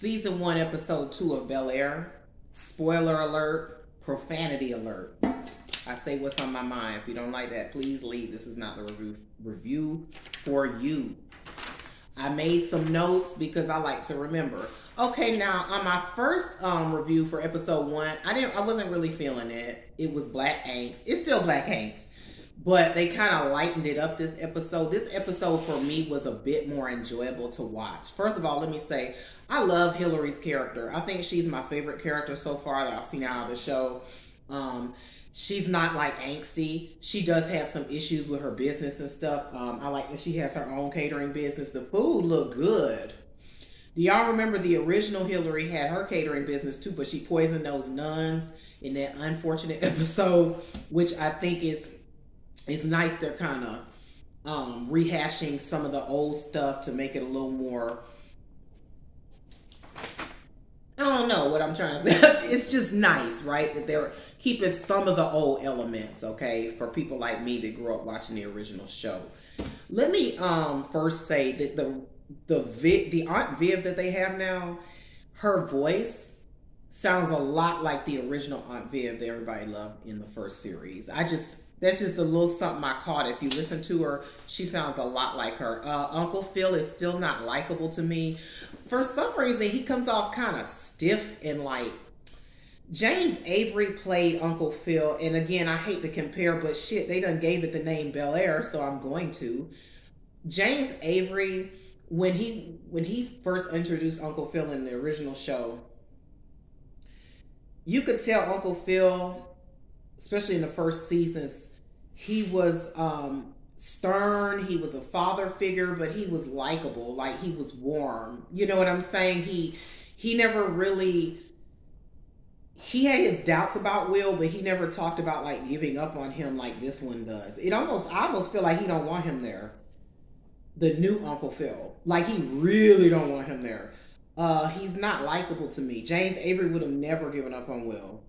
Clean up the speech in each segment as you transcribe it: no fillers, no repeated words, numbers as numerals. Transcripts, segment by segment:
Season 1, Episode 2 of Bel-Air. Spoiler alert, profanity alert. I say what's on my mind. If you don't like that, please leave. This is not the review for you. I made some notes because I like to remember. Okay, now on my first review for episode 1, I wasn't really feeling it. It was black angst. It's still black angst, but they kind of lightened it up this episode. This episode for me was a bit more enjoyable to watch. First of all, let me say I love Hillary's character. I think she's my favorite character so far that I've seen out of the show. She's not like angsty. She does have some issues with her business and stuff. I like that she has her own catering business. The food looked good. Do y'all remember the original Hillary had her catering business too, but she poisoned those nuns in that unfortunate episode, which I think is nice. They're kind of rehashing some of the old stuff to make it a little more, I don't know what I'm trying to say. It's just nice, right? That they're keeping some of the old elements, okay, for people like me that grew up watching the original show. Let me first say that the Aunt Viv that they have now, her voice sounds a lot like the original Aunt Viv that everybody loved in the first series. That's just a little something I caught. If you listen to her, she sounds a lot like her. Uncle Phil is still not likable to me. For some reason, he comes off kind of stiff and like, James Avery played Uncle Phil, and again, I hate to compare, but shit, they done gave it the name Bel-Air, so I'm going to. James Avery, when he first introduced Uncle Phil in the original show, you could tell Uncle Phil, especially in the first seasons, he was stern, he was a father figure, but he was likable, like he was warm. You know what I'm saying? He never really... He had his doubts about Will, but he never talked about like giving up on him like this one does. I almost feel like he don't want him there. The new Uncle Phil. Like he really don't want him there. He's not likable to me. James Avery would have never given up on Will.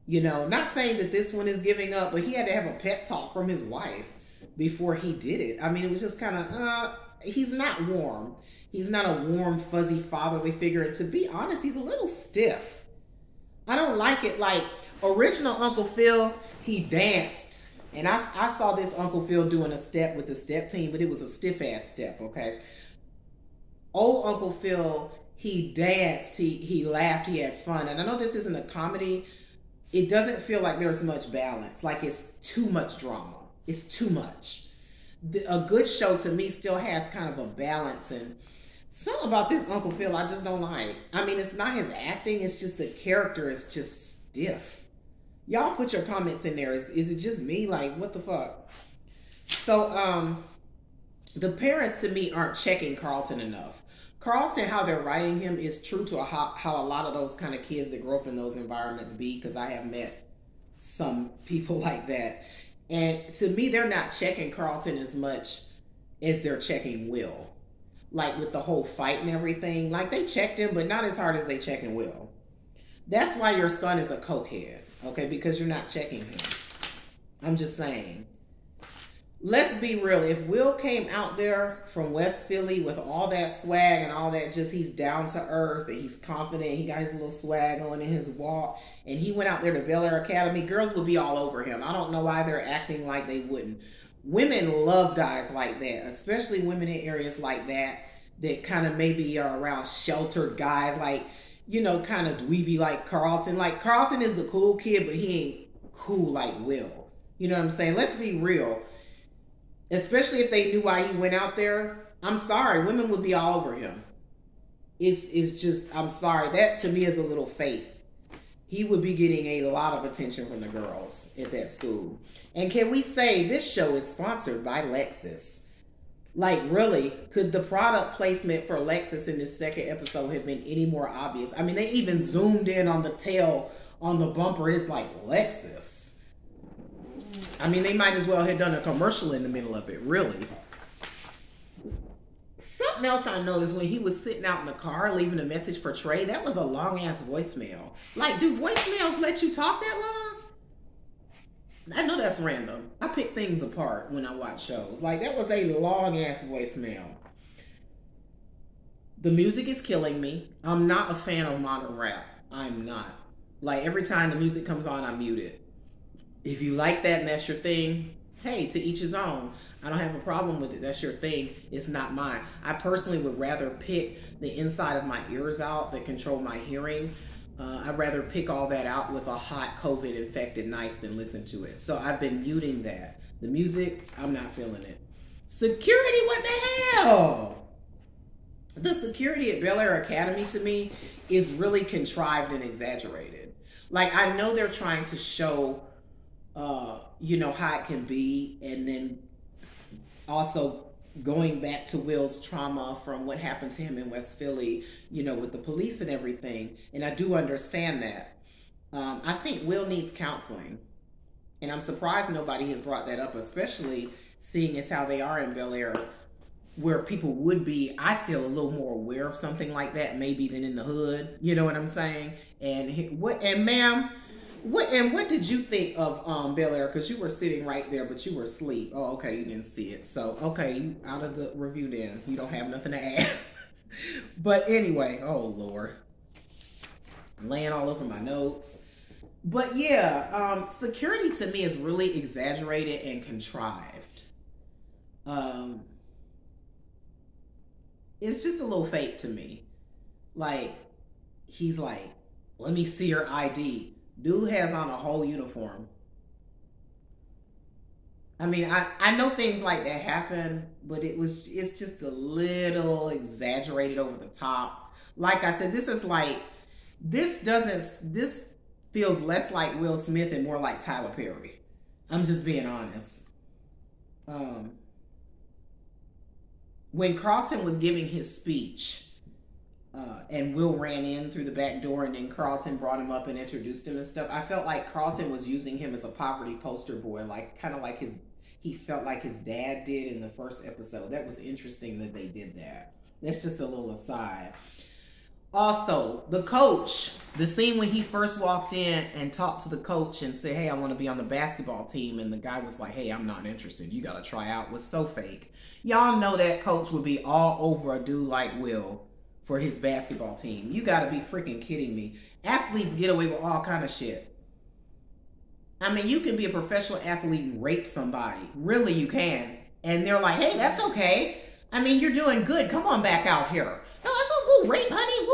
You know, not saying that this one is giving up, but he had to have a pep talk from his wife before he did it. I mean, it was just kind of, he's not warm. He's not a warm, fuzzy fatherly figure. And to be honest, he's a little stiff. I don't like it. Like, original Uncle Phil, he danced. And I saw this Uncle Phil doing a step with the step team, but it was a stiff-ass step, okay? Old Uncle Phil, he danced, he laughed, he had fun. And I know this isn't a comedy. It doesn't feel like there's much balance. Like, it's too much drama. It's too much. A good show, to me, still has kind of a balance, and something about this Uncle Phil I just don't like. I mean, it's not his acting, it's just the character is just stiff. Y'all put your comments in there. Is it just me? Like, what the fuck? So, the parents to me aren't checking Carlton enough. Carlton, how they're writing him is true to how a lot of those kind of kids that grow up in those environments be, because I have met some people like that. And to me, they're not checking Carlton as much as they're checking Will. Like with the whole fight and everything, like they checked him, but not as hard as they checking Will. That's why your son is a cokehead, okay? Because you're not checking him. I'm just saying. Let's be real. If Will came out there from West Philly with all that swag and all that, just he's down to earth and he's confident, he got his little swag on in his walk, and he went out there to Bel-Air Academy, girls would be all over him. I don't know why they're acting like they wouldn't. Women love guys like that, especially women in areas like that kind of maybe are around sheltered guys, like, you know, kind of dweeby like Carlton. Like, Carlton is the cool kid, but he ain't cool like Will. You know what I'm saying? Let's be real. Especially if they knew why he went out there. I'm sorry, women would be all over him. It's just, I'm sorry. That to me is a little fake. He would be getting a lot of attention from the girls at that school. And can we say this show is sponsored by Lexus? Like, really, could the product placement for Lexus in this second episode have been any more obvious? I mean, they even zoomed in on the tail on the bumper. It's like, Lexus. I mean, they might as well have done a commercial in the middle of it, really. Something else I noticed when he was sitting out in the car leaving a message for Trey, that was a long-ass voicemail. Like, do voicemails let you talk that long? I know that's random. I pick things apart when I watch shows. Like, that was a long-ass voicemail. The music is killing me. I'm not a fan of modern rap. I'm not. Like, every time the music comes on, I mute it. If you like that and that's your thing, hey, to each his own. I don't have a problem with it. That's your thing. It's not mine. I personally would rather pick the inside of my ears out that control my hearing. I'd rather pick all that out with a hot COVID infected knife than listen to it. So I've been muting that. The music, I'm not feeling it. Security, what the hell? The security at Bel-Air Academy to me is really contrived and exaggerated. Like, I know they're trying to show, you know, how it can be, and then also going back to Will's trauma from what happened to him in West Philly, you know, with the police and everything. And I do understand that. I think Will needs counseling. And I'm surprised nobody has brought that up, especially seeing as how they are in Bel-Air, where people would be, I feel, a little more aware of something like that maybe than in the hood. You know what I'm saying? And ma'am, what did you think of Bel-Air? Because you were sitting right there, but you were asleep. Oh, okay, you didn't see it. So, okay, you out of the review then. You don't have nothing to add. But anyway, oh Lord. I'm laying all over my notes. But yeah, security to me is really exaggerated and contrived. It's just a little fake to me. Like, he's like, let me see your ID. Dude has on a whole uniform. I mean, I know things like that happen, but it's just a little exaggerated over the top. Like I said, this feels less like Will Smith and more like Tyler Perry. I'm just being honest. When Carlton was giving his speech, and Will ran in through the back door, and then Carlton brought him up and introduced him and stuff, I felt like Carlton was using him as a poverty poster boy, like kind of like he felt like his dad did in the first episode. That was interesting that they did that. That's just a little aside. Also, the coach, the scene when he first walked in and talked to the coach and said, hey, I want to be on the basketball team, and the guy was like, hey, I'm not interested, you got to try out, was so fake. Y'all know that coach would be all over a dude like Will for his basketball team. You got to be freaking kidding me. Athletes get away with all kind of shit. I mean, you can be a professional athlete and rape somebody. Really, you can. And they're like, hey, that's okay. I mean, you're doing good. Come on back out here. No, that's a little rape, honey.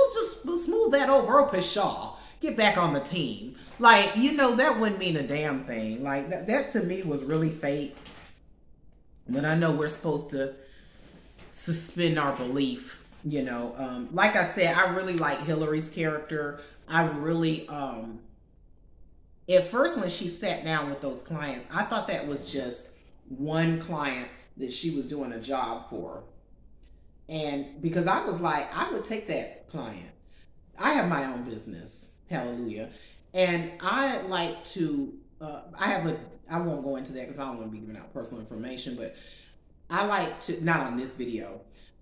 We'll smooth that over. Oh, pshaw. Get back on the team. Like, you know, that wouldn't mean a damn thing. Like, that to me was really fake. But I know we're supposed to suspend our belief, you know. Like I said, I really like Hillary's character. I really, at first when she sat down with those clients, I thought that was just one client that she was doing a job for. And because I was like, I would take that client. I have my own business, hallelujah. And I like to, I won't go into that because I don't want to be giving out personal information, but I like to, not on this video,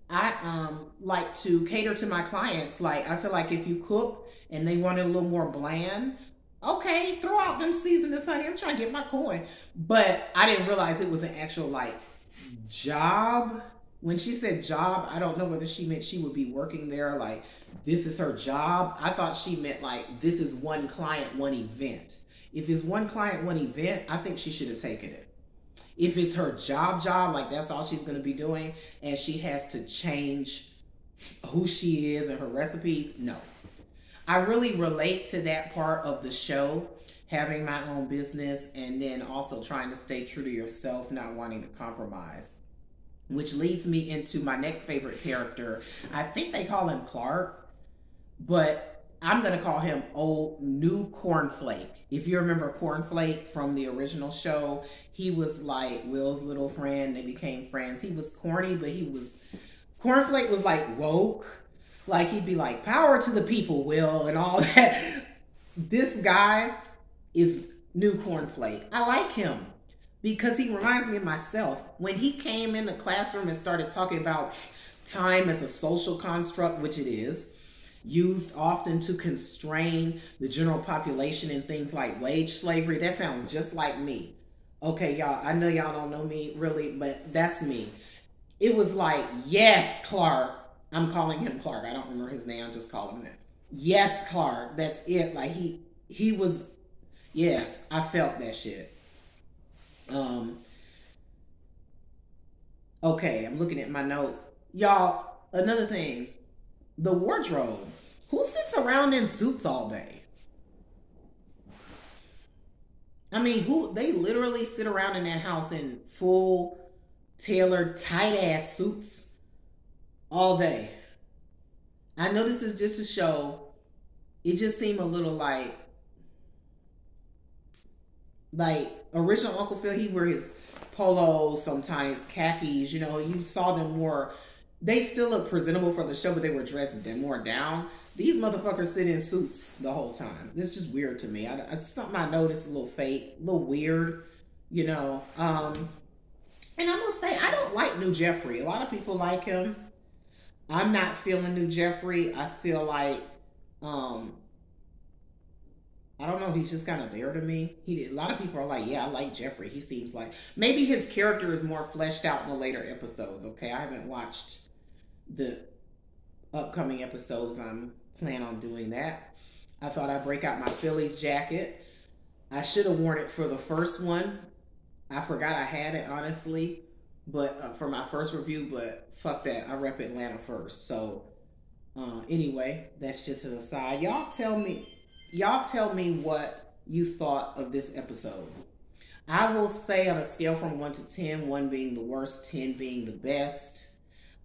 I like to cater to my clients. Like, I feel like if you cook and they want it a little more bland, okay, throw out them seasonings, honey. I'm trying to get my coin. But I didn't realize it was an actual, like, job. When she said job, I don't know whether she meant she would be working there, like, this is her job. I thought she meant, like, this is one client, one event. If it's one client, one event, I think she should have taken it. If it's her job, like that's all she's going to be doing, and she has to change who she is and her recipes, no. I really relate to that part of the show, having my own business and then also trying to stay true to yourself, not wanting to compromise. Which leads me into my next favorite character. I think they call him Clark, but I'm going to call him Old New Cornflake. If you remember Cornflake from the original show, he was like Will's little friend. They became friends. He was corny, but Cornflake was like woke. Like, he'd be like, power to the people, Will, and all that. This guy is New Cornflake. I like him because he reminds me of myself. When he came in the classroom and started talking about time as a social construct, which it is, used often to constrain the general population in things like wage slavery. That sounds just like me. Okay, y'all, I know y'all don't know me really, but that's me. It was like, yes, Clark, I'm calling him Clark. I don't remember his name. I just call him that. Yes, Clark. That's it. Like he was. Yes, I felt that shit. Okay, I'm looking at my notes. Y'all, another thing. The wardrobe. Who sits around in suits all day? I mean, they literally sit around in that house in full tailored tight ass suits all day. I know this is just a show. It just seemed a little like original Uncle Phil. He wear his polos, sometimes khakis. You know, you saw them more. They still look presentable for the show, but they were dressed more down. These motherfuckers sit in suits the whole time. This is just weird to me. It's something I noticed, a little fake, a little weird, you know. And I'm going to say, I don't like New Jeffrey. A lot of people like him. I'm not feeling New Jeffrey. I feel like, I don't know, he's just kind of there to me. A lot of people are like, yeah, I like Jeffrey. He seems like, maybe his character is more fleshed out in the later episodes, okay? I haven't watched the upcoming episodes. I'm planning on doing that. I thought I'd break out my Phillies jacket. I should have worn it for the first one. I forgot I had it, honestly, but for my first review, but fuck that. I rep Atlanta first. So anyway, that's just an aside. Y'all tell me what you thought of this episode. I will say on a scale from 1 to 10, 1 being the worst, 10 being the best,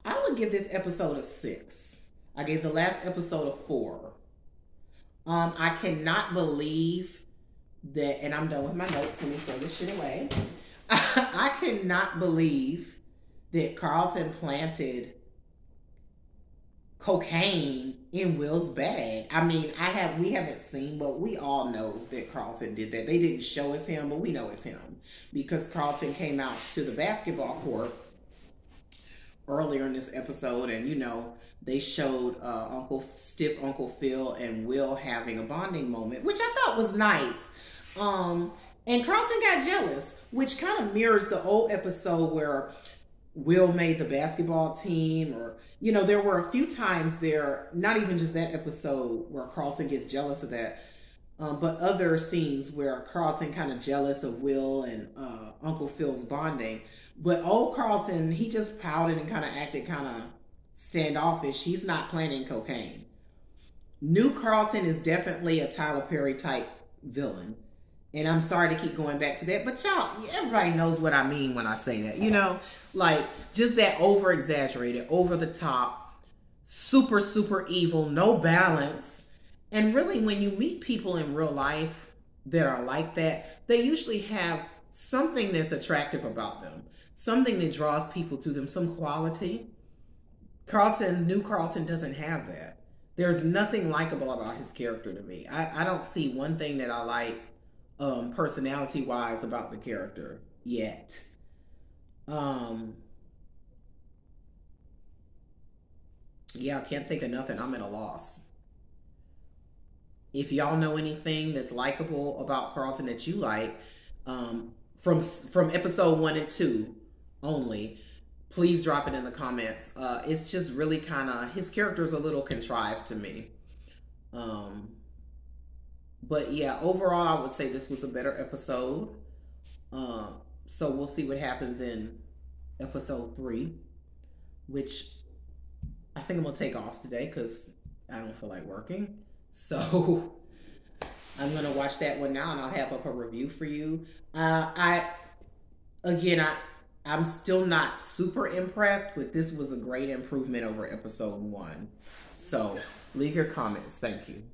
I would give this episode a 6. I gave the last episode a 4. I cannot believe that, and I'm done with my notes. Let me throw this shit away. I cannot believe that Carlton planted cocaine in Will's bag. I mean, we haven't seen, but we all know that Carlton did that. They didn't show us him, but we know it's him because Carlton came out to the basketball court earlier in this episode, and you know, they showed Uncle Phil and Will having a bonding moment, which I thought was nice. And Carlton got jealous, which kind of mirrors the old episode where Will made the basketball team, or, you know, there were a few times there, not even just that episode where Carlton gets jealous of that, but other scenes where Carlton kind of jealous of Will and Uncle Phil's bonding. But old Carlton, he just pouted and kind of acted kind of standoffish. He's not planning cocaine. New Carlton is definitely a Tyler Perry type villain. And I'm sorry to keep going back to that, but y'all, everybody knows what I mean when I say that, you know, like just that over exaggerated, over the top, super, super evil, no balance. And really, when you meet people in real life that are like that, they usually have something that's attractive about them, something that draws people to them, some quality. New Carlton doesn't have that. There's nothing likable about his character to me. I don't see one thing that I like personality wise about the character yet. Yeah, I can't think of nothing. I'm at a loss. If y'all know anything that's likable about Carlton that you like, from episode 1 and 2 only, please drop it in the comments. It's just really kind of, his character's a little contrived to me. But yeah, overall, I would say this was a better episode. So we'll see what happens in episode 3, which I think I'm going to take off today because I don't feel like working. So I'm going to watch that one now, and I'll have up a review for you. I'm still not super impressed, but this was a great improvement over episode 1. So leave your comments. Thank you.